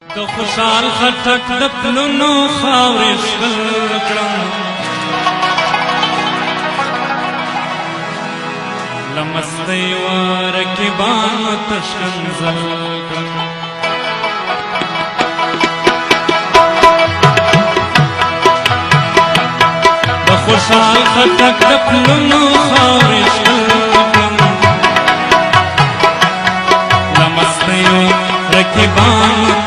د خوشحال خټک د پلونو خاورې شل کړم له مستۍ و رقیبانو تشکنځل کړم د خوشحال خټک د پلونو خاورې شل کړم له مستۍ و رقیبانو